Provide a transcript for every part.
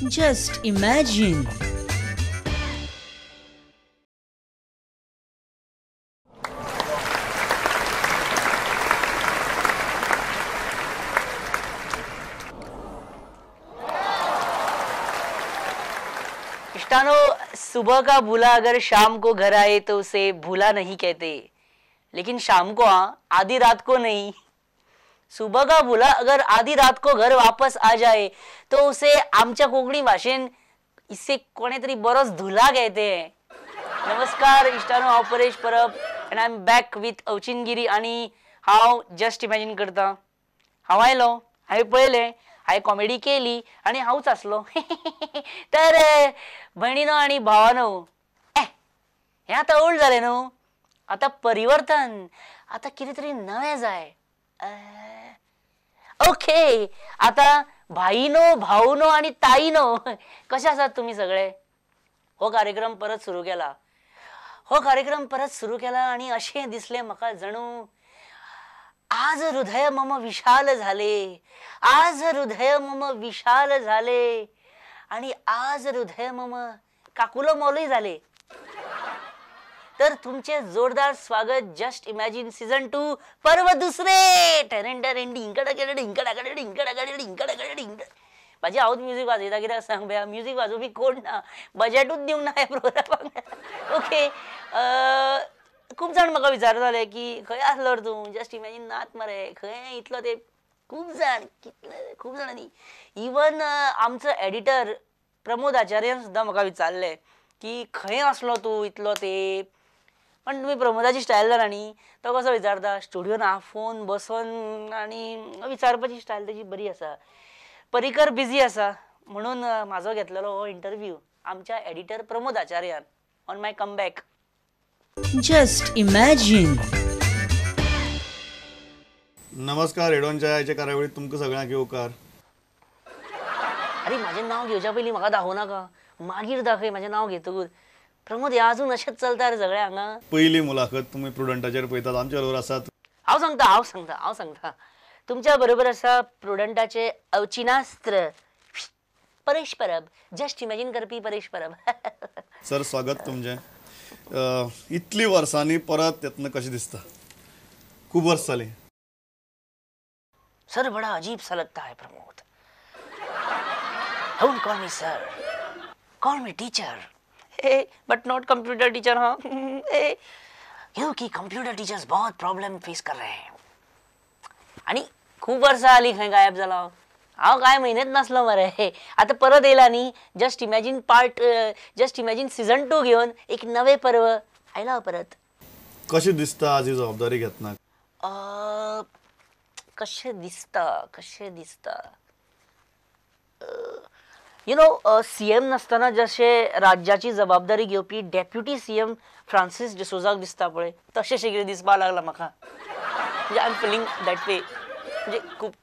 Just imagine. इश्तानो, सुबह का भूला अगर शाम को घर आए तो उसे भूला नहीं कहते, लेकिन शाम को आधी रात को नहीं। सुबह का भूला अगर आधी रात को घर वापस आ जाए तो उसे आमच्या कोकणी भाषेन इसे कोणीतरी बरोच धुला कहते हैं. नमस्कार इश्तानो, हांव Paresh Parab and I'm back with अवचिनगिरी आणि हांव जस्ट इमॅजिन करता. हांव आयलो, हांवें पळयलें, हांवें कॉमेडी केली आणि हांवच आसलो. तर भयणीनो आणि भावानो, हें आतां ओल्ड जालें न्हू. आतां परिवर्तन, आतां कितें तरी नवें जाय. ओके, आता भाईनो, भाऊनो आणि ताईनो, कशे आसात तुम्ही सगळे? हो कार्यक्रम परत सुरू केला आणि अशें दिसलें म्हाका जणू आज हृदय मम विशाल झाले, आज हृदय मम विशाल झाले आणि आज हृदय मम काकुलो मौलही झाले. तर तुमचे जोरदार स्वागत जस्ट इमॅजिन सीझन 2 पर्व दुसरे. माझी हाऊस म्युझिक वाजयता कित्याक सांग भया, म्युझिक वाजोवपी कोण ना, बजेटूच दिवंक ना ह्या प्रोग्रामाक. ओके, खूप जाण म्हाका विचारताले की खंय आसलो रे तूं, जस्ट इमॅजिन नात मरे, खंय इतलो ते खूप जाणांनी, इवन आमचो एडिटर प्रमोद आचार्यान सुद्दां म्हाका विचारले की खंय आसलो तूं इतलो ते. पण तुम्ही प्रमोदाची स्टायल जाणा न्ही, तो कसो विचारता, स्टुडियोन आफोन बसोन आणि विचारपाची स्टायल तेजी बरी आसा. परिकर बिझी आसा म्हणून म्हाजो घेतलेलो हो इंटरव्यू आमच्या एडिटर प्रमोद आचार्यान on my comeback. Just imagine. नमस्कार, एडोनच्या आयच्या कार्यावळीत तुमकां सगळ्यांक येवकार. अरे माझे नाव घेवच्या पयलीं म्हाका दाखोव नाका, मागीर दाखय माझे नाव घेतकूच. प्रमोद, हे अजून अशेंच चलता रे सगळे हांगा. पहिली मुलाखत तुमी प्रुडंटाचेर पळयतात, आमच्या बरोबर आसात. हांव सांगता तुमच्या बरोबर आसा प्रुडंटाचे अवचिनास्त्र परेश परब, जस्ट इमॅजिन करपी परेश परब. सर, स्वागत तुमचें. इतली वर्सांनी परत येतना कशें दिसता? खूब वर्स जालीं. सर, बड़ा अजीब सा लगता है Pramod. Don't call me sir, call me teacher. But not computer teacher. हाँ, क्योंकि कंप्यूटर टीचर्स बहुत प्रॉब्लम फेस कर रहे हैं. आणि खूप वर्षा आली खंय गायब झाला. हांव काय महिन्यात नसलो मरे. आता परत येयला न्ही, जस्ट इमॅजिन सीझन 2 घेऊन एक नवे पर्व आयला परत. कशें दिसता आज ही जबाबदारी घेतना? कशें दिसता यू नो, सीएम नसताना जशे राज्याची जबाबदारी घेवपी डेप्युटी सीएम फ्रांसिस डिसोजाक दिसता पळय, तशें कितें दिसपाक लागला म्हाका. म्हणजे I am feeling that way. म्हणजे खूप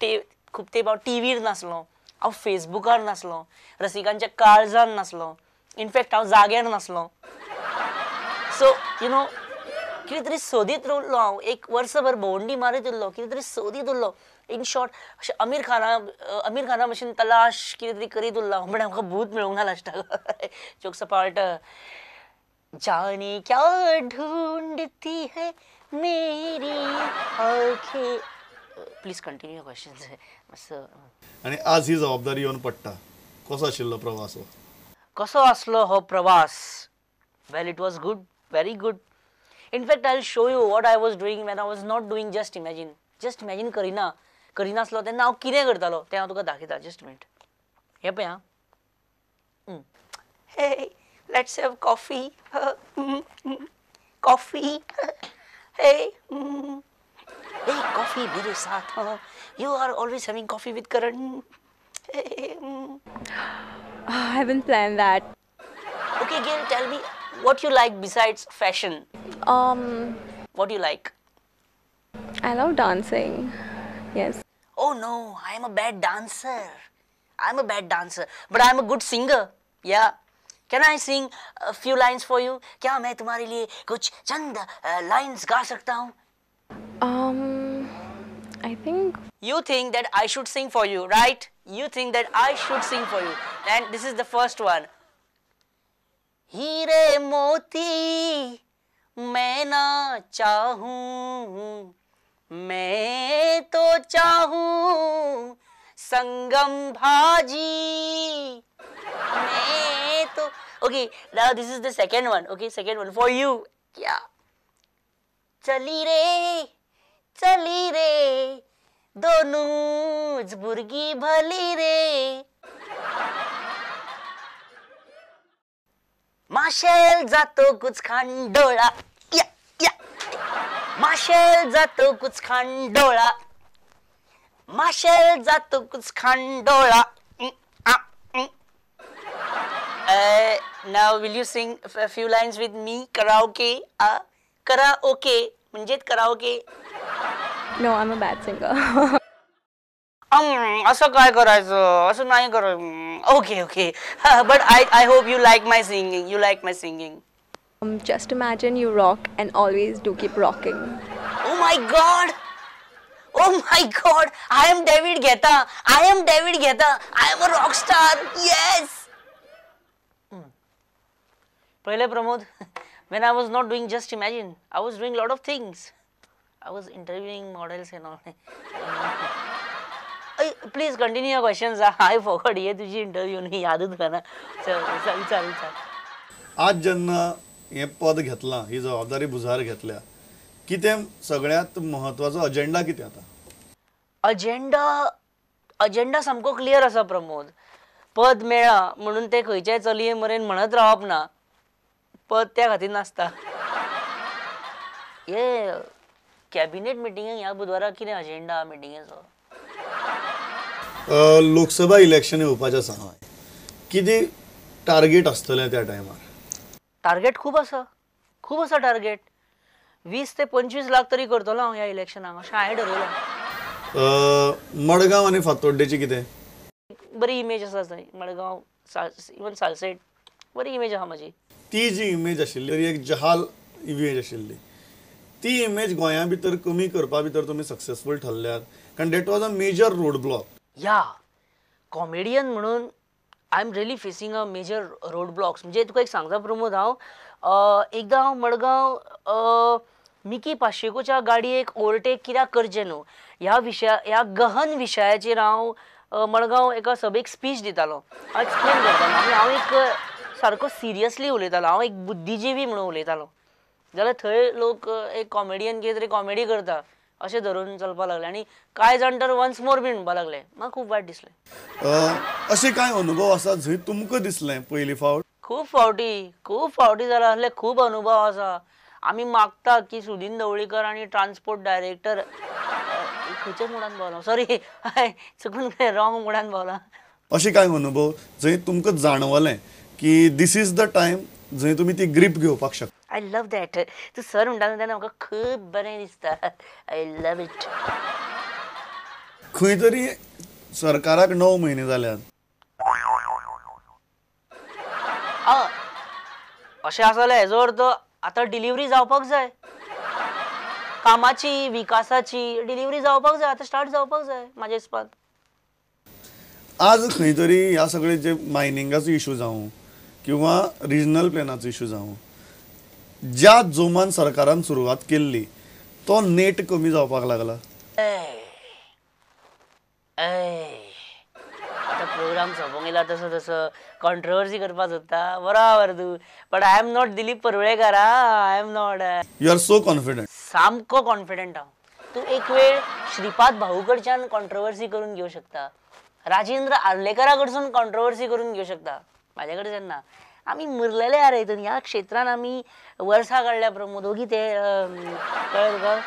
तेंप हांव टीव्हीर नासलो, हांव फेसबुकार नासलो, रसिकांच्या काळजान नासलो, इनफॅक्ट हांव जाग्यार नासलो. सो यू नो, कितें तरी सोदीत उरलो हांव. एक वर्सभर भोंवंडी मारीत उरलो, कितें तरी सोदीत उरलो. इन शॉर्ट, अशें आमीर खाना भशेन तलाश कितें तरी करीत उरलो. म्हणजे म्हाका भूत मेळूंक ना लास्टाक. जोक्स अपार्ट, जाने क्या ढूंढती है मेरी आंखें. Please continue questions. आणि आज ही जबाबदारी येवन पडटा, कसो आशिल्लो प्रवास हो? कसो आसलो हो प्रवास? Well, it was good, very good. In fact I will show you what I was doing when I was not doing just imagine करिनासलो तेन्ना हांव कितें करतालो तें हांव तुका दाखयता. Just minute. हे पळय हां. हे लेट्स हॅव कॉफी. कॉफी. हे कॉफी मेरे साथ. You are always having coffee with Karan. I haven't planned that. Okay, Gail, tell me what you like besides fashion. What do you like? I love dancing. Yes. Oh no, I am a bad dancer. But I am a good singer. Yeah. Can I sing a few lines for you? क्या मैं तुम्हारे लिए कुछ चंद lines गा सकता हूँ? I think You think that I should sing for you, right? You think that I should sing for you. And this is the first one. हीरे मोती मैं ना चाहूं, मैं तो चाहूं संगम भाजी, मैं तो. Okay, now this is the second one. Okay, second one for you. क्या चली रे दोनोंच भुरगी भली रे. माशेल जातो कुछ खांडोळा, या या. माशेल जातो कुछ खांडोळा, माशेल जातो कुछ Khandola. Now will you sing a few lines with me? Karaoke. Karaoke म्हणजे karaoke. no, I'm a bad singer. असं काय करायचं, असं नाही करायचं. Okay okay. But I hope you like my singing. You like my singing. Just imagine you rock and always do keep rocking. Oh my God! Oh my God! I am David Guetta. I am David Guetta. I am a rock star. Yes. पहिले Pramod, when I was not doing Just Imagine, I was doing lot of things. I was interviewing models and all. Please continue your questions. I forgot. ये तुझी interview नाही, यादच का ना. विचार. आज जेन्ना हे पद घेतलां, ही जबाबदारी भुजार घेतल्या, कितें सगळ्यात महत्वाचो अजेंडा कितें आता? अजेंडा सामको क्लियर आसा प्रमोद. पद मेळ्ळा म्हणून ते खंयच्याय चलये मरेन म्हणत रावप ना. पद त्या खातीर नासता. हे कॅबिनेट मिटिंगेक ह्या बुधवाराक कितें अजेंडा मिटिंगेचो? लोकसभा इलेक्शन येवपाचें आसा. कितें टार्गेट आसतलें त्या टायमार? टार्गेट खूब आसा टार्गेट. 20 ते 25 लाख तरी करतलो हांव ह्या इलेक्शनाक, अशें हांवें ठरयलां. मडगांव आनी फातोड्डेची कितें? बरी इमेज आसा थंय. मडगांव, इवन सालसेट, बरी इमेज आहा म्हाजी. ती जी इमेज आशिल्ली, एक जहाल इमेज आशिल्ली, ती इमेज गोंया भितर कमी करपा भितर तुमी सक्सेसफूल ठरल्यात, कारण that was a major road block. या कॉमेडियन म्हणून I am really facing a major road blocks. म्हणजे तुका एक सांगता प्रमोद, हांव एकदां हांव मडगांव मिकी पाशेकोच्या गाडयेक ओवरटेक कित्याक करचें न्हू ह्या गहन विशयाचेर हांव मडगांव एका सभेक स्पीच दितालो. हांव एक्सप्लेन करतालो आनी हांव एक सारको सिरियसली उलयतालो. हांव एक बुद्धिजिवी म्हणून उलयतालो. जाल्यार थंय लोक एक कॉमेडियन कितें तरी कॉमेडी करता अशें धरून चलपाक लागले आनी कांय जाण तर वन्स मोर बी म्हणपाक लागले. म्हाका खूब वायट दिसलें. असे कांय अनुभव आसा जंय तुमकां दिसलें पयली फावट? खूब फावटी जाला असले खूब अनुभव आसा. आमी मागता की सुदीन ढवळीकर आनी ट्रान्सपोर्ट डायरेक्टर खंयच्या मुडान पावला, सॉरी चुकून रॉंग मुडान पावला. असे कांय अनुभव जंय तुमकां जाणवलें की दीस इज द टायम जंय तुमी ती ग्रीप घेवपाक शकता? I love that. तूं सर म्हणटा तेन्ना म्हाका खूब बरें दिसता. I love it. खंय तरी सरकाराक 9 म्हयने जाल्यात. अशें आसलें हेजो अर्थ आतां डिलिव्हरी जावपाक जाय. कामाची, विकासाची डिलिव्हरी जावपाक जाय, आतां स्टार्ट जावपाक जाय म्हाज्या हिसपान. आज खंय तरी ह्या सगळे जे मायनिंगाचो इशू जावं किंवा रिजनल प्लॅनाचो इशू जावं, ज्या जोमान सरकारान सुरवात केल्ली तो नेट कमी जावपाक लागला. आता प्रोग्राम सोंपोंक येयला तसो कॉन्ट्रोवर्सी करपाक सोदता. बरोबर तूं. But I am not Dilip Parulekar. I am not. You are so confident. सामको कॉन्फिडंट हांव. तूं एक वेळ श्रीपाद भाऊ कडच्यान कॉन्ट्रोवर्सी करून घेवं शकता. राजेंद्र आर्लेकरा कडसून कॉन्ट्रोवर्सी करून घेवं शकता. म्हाजे कडच्यान ना. आमी मुरलेले आरे हितून. ह्या क्षेत्रान आमी वर्सां काडल्या प्रमोद. ओगी ते कळ्ळें तुका?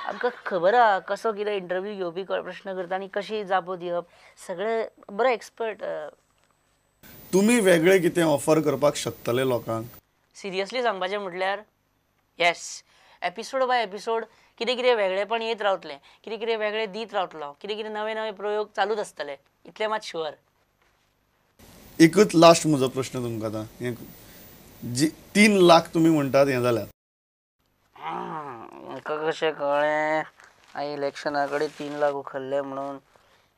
आमकां खबर आहा कसो कितें इंटरव्यू घेवपी प्रश्न करता आनी कशी जापो दिवप. सगळे बरो एक्सपर्ट. तुमी वेगळे कितें ऑफर करपाक शकतले लोकांक? सिरियसली सांगपाचें म्हटल्यार येस, एपिसोड बाय एपिसोड कितें कितें वेगळेपण येत रावतलें, कितें कितें वेगळें दीत रावतलो, कितें कितें नवे नवे प्रयोग चालूच आसतले. इतलें मात शुअर. एकूच लास्ट म्हजो प्रश्न तुमकां आतां. 3 लाख तुमी म्हणटात हें जाल्यार म्हाका कशें कळ्ळें? आई इलेक्शनाकडे 3 लाख उखलले म्हणून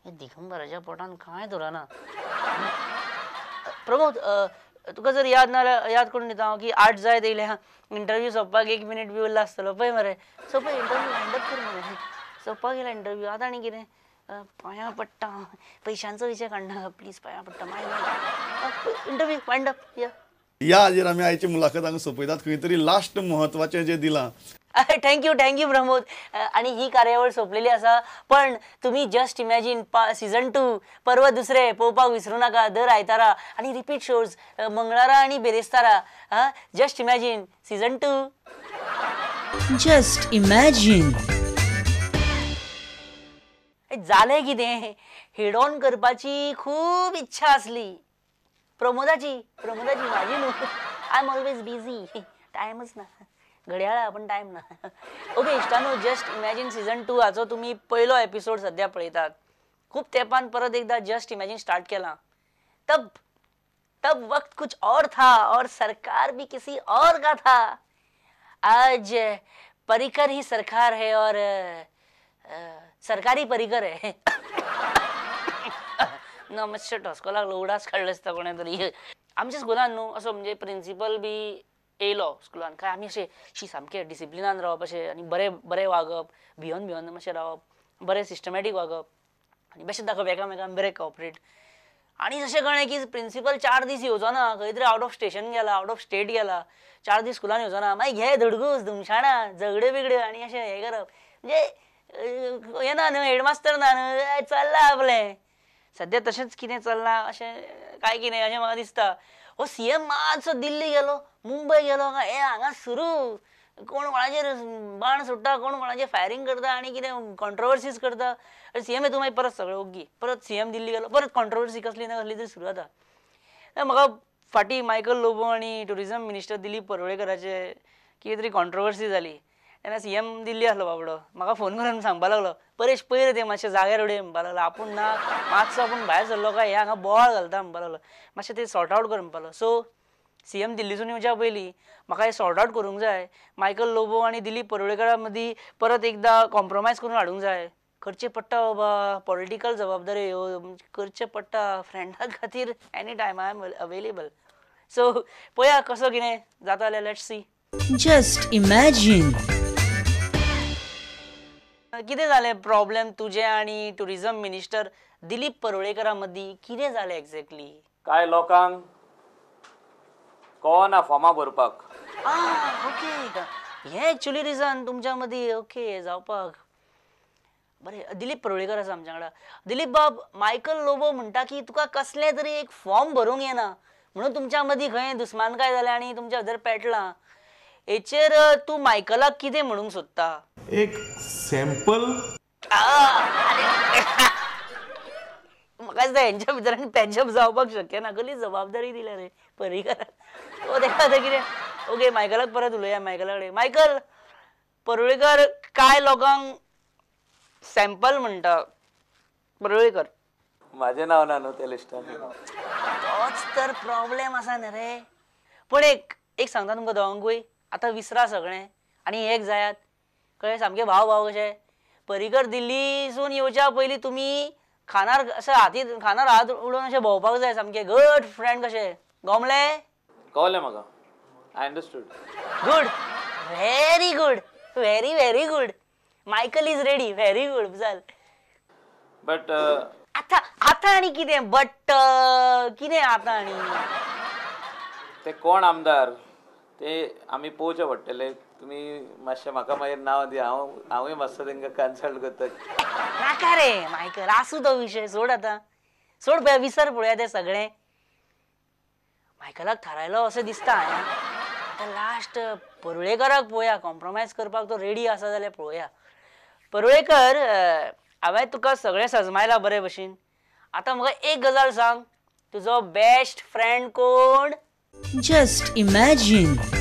हे दिगंबराच्या पोटान काय धराना. प्रमोद तुका जर याद करून दिता हांव की 8 जायत येयले हा इंटरव्यू सोंपपाक 1 मिनिट बी उरला आसतलो पळय मरे. सो पळय इंटरव्यू वायंड अप कर मरे. सोंपपाक गेला इंटरव्यू. आतां आनी कितें पांयां पडटा पयशांचो विशय काडना प्लीज पांयां पडटा इंटरव्यू वायंड अप या. या हाजेर आमी आयची मुलाखत हांगा सोंपयतात. खंय तरी लास्ट म्हत्वाचें जें दिलां. थँक्यू प्रमोद. आणि ही कार्यावळ सोंपलेली आसा पण तुम्ही जस्ट इमॅजिन सीझन 2 पर्व दुसरे पळोवपाक विसरू नाका दर आयतारा आणि रिपीट शोज मंगळारा आणि बेरेस्तारा. Just imagine season 2. Just imagine. जालें कितें हेड ऑन करपाची खूब इच्छा असली प्रमोदाची माझी न्हू. I am always busy. टायमच ना घड्याळा पण टाइम ना. ओके इश्टानो जस्ट इमॅजिन सीझन 2 हाचो तुम्ही पयलो एपिसोड सध्या पळयतात. खूप तेंपान परत एकदा जस्ट इमॅजिन स्टार्ट केला. तब वक्त कुछ और था और सरकार भी किसी और का था. आज परिकर ही सरकार है और सरकारी परिकर है. न मातशें ठसको लागलो उडास काडलो आसता कोणें तरी. आमच्या स्कुलान न्हू असो म्हणजे प्रिंसिपल बी येयलो स्कुलान काय आमी अशें सामकें डिसिप्लिनान रावप अशें आनी बरें वागप भियोन मातशें रावप बरें सिस्टमॅटीक वागप आनी बेश्टें दाखोवप एकामेकांक बरें कॉपरेट. आणि जशें कळ्ळें की प्रिंसिपल 4 दीस येवचो ना खंय तरी आउट ऑफ स्टेशन गेला आउट ऑफ स्टेट गेला 4 दीस स्कुलान येवचो ना. मागीर घे धडगूस धुमशाणा झगड्यो बिगड्यो आनी अशें हें करप म्हणजे येना न्हू हेडमास्तर ना न्हू चल्ला आपलें. सद्या तशेंच कितें चल्लां अशें काय कितें अशें म्हाका दिसता. हो सीएम मातसो दिल्ली गेलो मुंबय गेलो काय हे हांगा सुरू कोण कोणाचेर बाण सोडटा कोण कोणाचेर फायरिंग करता आनी कितें कॉन्ट्रोवर्सीज करता. सीएम येतूं मागीर परत सगळें ओग्गी परत सीएम दिल्ली गेलो परत कॉन्ट्रोवर्सी कसली ना कसली तरी सुरू जाता. म्हाका फाटीं मायकल लोबो आनी टुरिझम मिनिस्टर दिलीप परुळेकराचे कितें तरी कॉन्ट्रोवर्सी जाली तेन्ना सीएम दिल्ली आसलो बाबडो म्हाका फोन करून सांगपाक लागलो परेश पयर ते मातशें जाग्यार उडय म्हणपाक लागलो. आपूण ना मातसो आपूण भायर सरलो काय हे हांगा बोवाळ घालता म्हणपाक लागलो. मातशें ते सॉर्ट आवट कर म्हणपाक लागलो. सो सीएम दिल्लीसून येवच्या पयलीं म्हाका हे सॉर्ट आवट करूंक जाय. मायकल लोबो आनी दिलीप परुळेकरा मदीं परत एकदां कॉम्प्रोमायज करून हाडूंक जाय. करचें पडटा बाबा पॉलिटिकल जबाबदारी ह्यो करचें पडटा फ्रेंडा खातीर any time I am available. So पळया कसो कितें जाता जाल्यार लेट्स सी. Just imagine. कितें जालें प्रॉब्लेम तुजें आनी टुरिझम मिनिस्टर दिलीप परुळेकरा मदीं कितें जालें एक्झॅक्टली. काय लोकांक कळना फॉर्मां भरपाक. ओके हे एक्चुअली रिजन तुमच्या मदीं ओके जावपाक बरें. दिलीप परुळेकर आसा आमच्या वांगडा. दिलीप बाब मायकल लोबो म्हणटा की तुका कसलें तरी एक फॉर्म भरूंक येना म्हणून तुमच्या मदीं खंय दुस्मानकाय जाल्या आनी तुमच्या भितर पेटलां. हेचेर तूं मायकलाक कितें म्हणूंक सोदता. एक सॅम्पल म्हाका दिसता हेंच्या भितर पॅचअप जावपाक शक्य ना. कसली जबाबदारी दिल्या रे पर्रीकर. तेका आतां कितें ओके मायकलाक परत उलोवया मायकला कडेन. मायकल परुळेकर काय लोकांक सॅम्पल म्हणटा परुळेकर. माझे नाव ना न्हू त्या लिस्टान. तोच तर प्रॉब्लेम आसा न्ही रे. पण एक सांगता तुमकां दोगांकूय आतां विसरा सगळें आनी एक जायात कळ्ळें सामके भाव कशे. पर्रीकर दिल्लीसून येवच्या पयलीं तुमी खानार अशें खानार हात उडोवन अशें भोंवपाक जाय सामके गड फ्रेंड कशे गमले. कळ्ळें म्हाका. I understood. Good very good very very good. Michael is ready very good चल. बट आतां आनी कितें बट कितें आतां आनी ते कोण आमदार ते आमी पळोवचे पडटले. तुमी मातशें म्हाका मागीर नांव दी हांवूय मातसो तेंकां कन्सल्ट करता. नाका रे मायकल आसूं तो विशय सोड आतां सोड विसर पळोवया तें सगळें. मायकलाक थारायलो अशें दिसता हांवें. आतां लास्ट परुळेकराक पळोवया कॉम्प्रोमायज करपाक तो रेडी आसा जाल्यार पळोवया. परुळेकर हांवें तुका सगळें सजमायलां बरे भशेन. आतां म्हाका एक गजाल सांग तुजो बेस्ट फ्रेंड कोण. Just imagine.